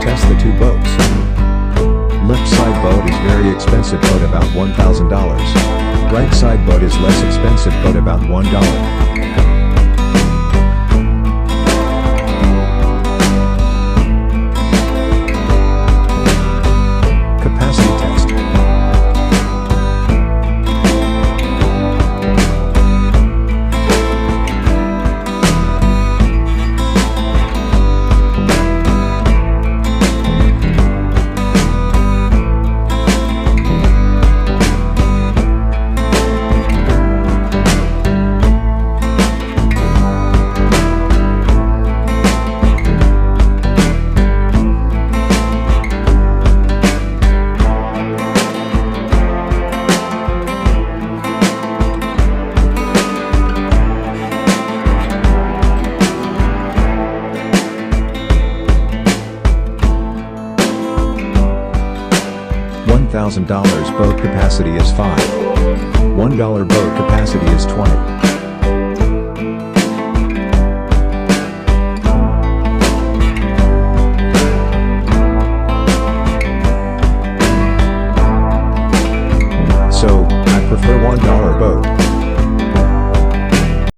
test the two boats. Left side boat is very expensive boat, about $1,000. Right side boat is less expensive boat, about $1. Capacity test. $1,000 boat capacity is 5. $1 boat capacity is 20. So, I prefer $1 boat.